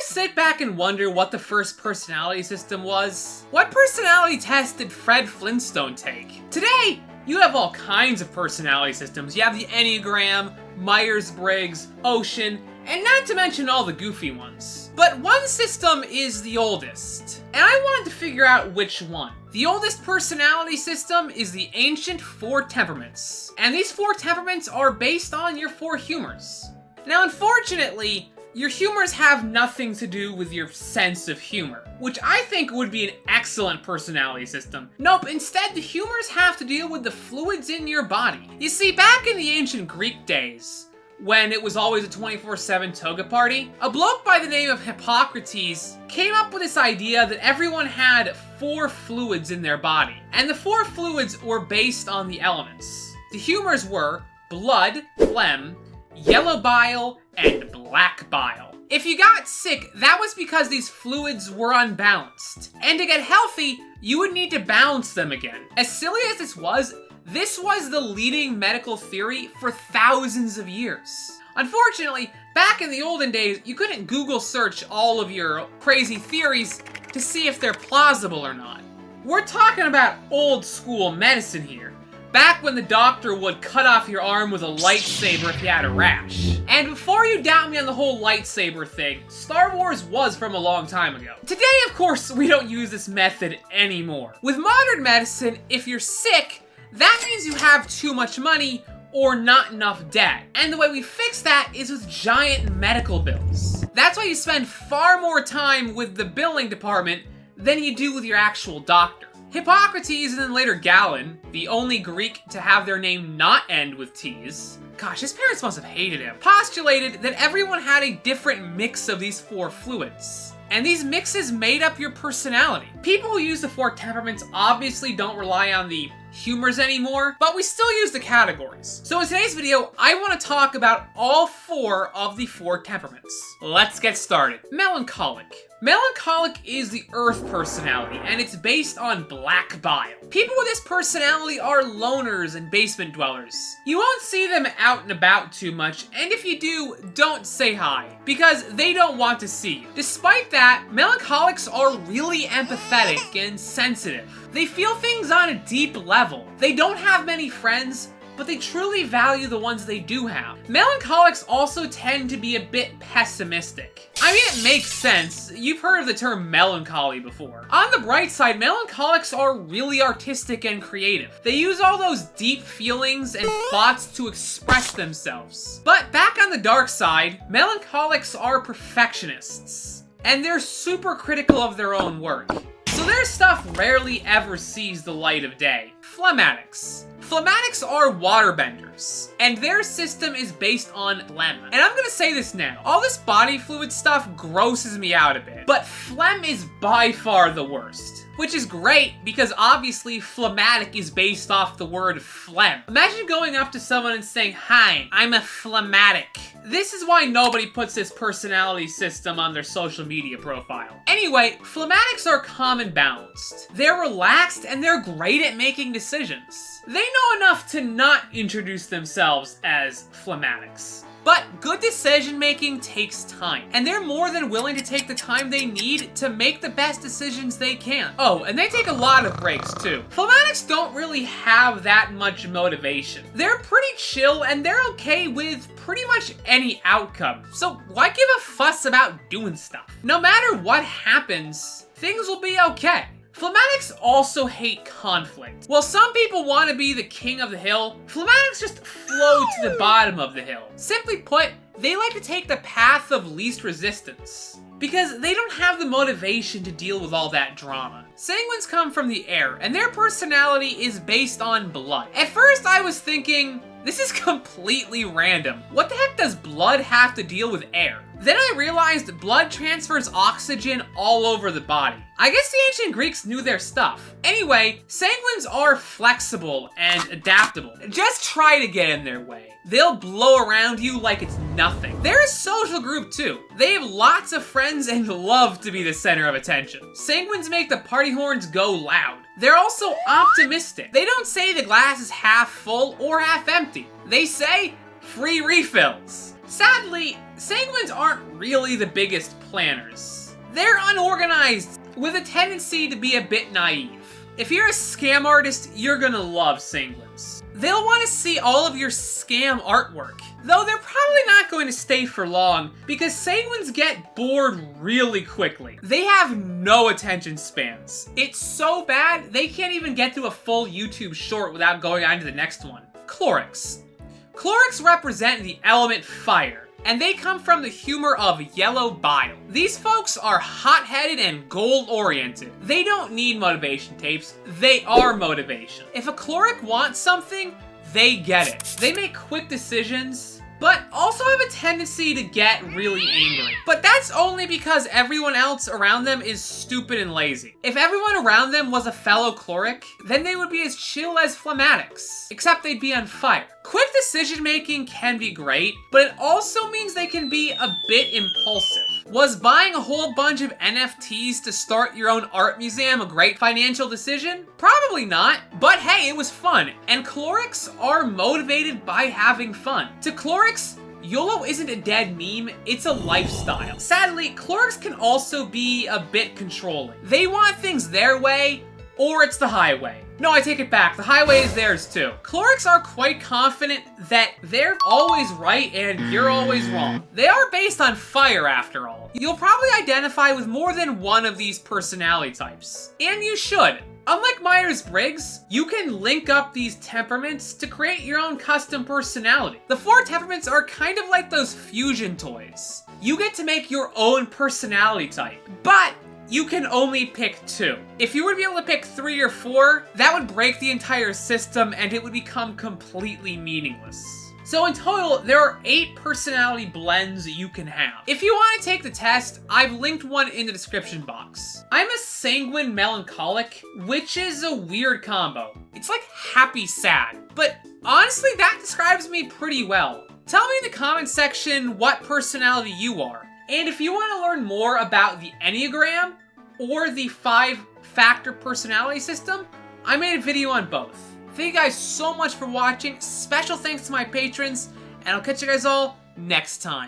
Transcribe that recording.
sit back and wonder what the first personality system was? What personality test did Fred Flintstone take? Today, you have all kinds of personality systems. You have the Enneagram, Myers-Briggs, Ocean, and not to mention all the goofy ones. But one system is the oldest, and I wanted to figure out which one. The oldest personality system is the ancient 4 temperaments, and these 4 temperaments are based on your 4 humors. Now, unfortunately, your humors have nothing to do with your sense of humor, which I think would be an excellent personality system. Nope, instead the humors have to deal with the fluids in your body. You see, back in the ancient Greek days, when it was always a 24/7 toga party, a bloke by the name of Hippocrates came up with this idea that everyone had 4 fluids in their body. And the 4 fluids were based on the elements. The humors were blood, phlegm, yellow bile, and black bile. If you got sick, that was because these fluids were unbalanced. And to get healthy, you would need to balance them again. As silly as this was the leading medical theory for thousands of years. Unfortunately, back in the olden days, you couldn't Google search all of your crazy theories to see if they're plausible or not. We're talking about old school medicine here. Back when the doctor would cut off your arm with a lightsaber if you had a rash. And before you doubt me on the whole lightsaber thing, Star Wars was from a long time ago. Today, of course, we don't use this method anymore. With modern medicine, if you're sick, that means you have too much money or not enough debt. And the way we fix that is with giant medical bills. That's why you spend far more time with the billing department than you do with your actual doctor. Hippocrates and then later Galen, the only Greek to have their name not end with T's, gosh, his parents must have hated him, postulated that everyone had a different mix of these 4 fluids. And these mixes made up your personality. People who use the 4 temperaments obviously don't rely on the humors anymore, but we still use the categories. So in today's video, I want to talk about all 4 of the 4 temperaments. Let's get started. Melancholic. Melancholic is the earth personality, and it's based on black bile. People with this personality are loners and basement dwellers. You won't see them out and about too much, and if you do, don't say hi, because they don't want to see you. Despite that, melancholics are really empathetic and sensitive. They feel things on a deep level. They don't have many friends, but they truly value the ones they do have. Melancholics also tend to be a bit pessimistic. I mean, it makes sense. You've heard of the term melancholy before. On the bright side, melancholics are really artistic and creative. They use all those deep feelings and thoughts to express themselves. But back on the dark side, melancholics are perfectionists, and they're super critical of their own work. So their stuff rarely ever sees the light of day. Phlegmatics. Phlegmatics are waterbenders, and their system is based on phlegm. And I'm gonna say this now, all this body fluid stuff grosses me out a bit, but phlegm is by far the worst. Which is great, because obviously phlegmatic is based off the word phlegm. Imagine going up to someone and saying, "Hi, I'm a phlegmatic." This is why nobody puts this personality system on their social media profile. Anyway, phlegmatics are calm and balanced. They're relaxed and they're great at making decisions. They know enough to not introduce themselves as phlegmatics. But good decision making takes time, and they're more than willing to take the time they need to make the best decisions they can. Oh, and they take a lot of breaks too. Phlegmatics don't really have that much motivation. They're pretty chill and they're okay with pretty much any outcome. So why give a fuss about doing stuff? No matter what happens, things will be okay. Phlegmatics also hate conflict. While some people want to be the king of the hill, phlegmatics just float to the bottom of the hill. Simply put, they like to take the path of least resistance, because they don't have the motivation to deal with all that drama. Sanguines come from the air, and their personality is based on blood. At first I was thinking, this is completely random. What the heck does blood have to deal with air? Then I realized blood transfers oxygen all over the body. I guess the ancient Greeks knew their stuff. Anyway, sanguines are flexible and adaptable. Just try to get in their way. They'll blow around you like it's nothing. They're a social group too. They have lots of friends and love to be the center of attention. Sanguines make the party horns go loud. They're also optimistic. They don't say the glass is half full or half empty. They say, free refills. Sadly, Sanguines aren't really the biggest planners. They're unorganized, with a tendency to be a bit naive. If you're a scam artist, you're gonna love Sanguines. They'll want to see all of your scam artwork, though they're probably not going to stay for long because Sanguines get bored really quickly. They have no attention spans. It's so bad, they can't even get to a full YouTube short without going on to the next one. Cholerics. Cholerics represent the element fire, and they come from the humor of yellow bile. These folks are hot-headed and goal-oriented. They don't need motivation tapes, they are motivation. If a choleric wants something, they get it. They make quick decisions, but also have a tendency to get really angry. But that's only because everyone else around them is stupid and lazy. If everyone around them was a fellow choleric, then they would be as chill as Phlegmatics, except they'd be on fire. Quick decision making can be great, but it also means they can be a bit impulsive. Was buying a whole bunch of NFTs to start your own art museum a great financial decision? Probably not, but hey, it was fun, and cholerics are motivated by having fun. To cholerics, YOLO isn't a dead meme, it's a lifestyle. Sadly, cholerics can also be a bit controlling. They want things their way, or it's the highway. No, I take it back. The highway is theirs too. Cholerics are quite confident that they're always right and you're always wrong. They are based on fire after all. You'll probably identify with more than one of these personality types. And you should. Unlike Myers-Briggs, you can link up these temperaments to create your own custom personality. The 4 temperaments are kind of like those fusion toys. You get to make your own personality type, but you can only pick 2. If you were to be able to pick 3 or 4, that would break the entire system and it would become completely meaningless. So in total, there are 8 personality blends you can have. If you want to take the test, I've linked one in the description box. I'm a Sanguine Melancholic, which is a weird combo. It's like happy sad, but honestly that describes me pretty well. Tell me in the comments section what personality you are. And if you want to learn more about the Enneagram or the 5-factor personality system, I made a video on both. Thank you guys so much for watching. Special thanks to my patrons, and I'll catch you guys all next time.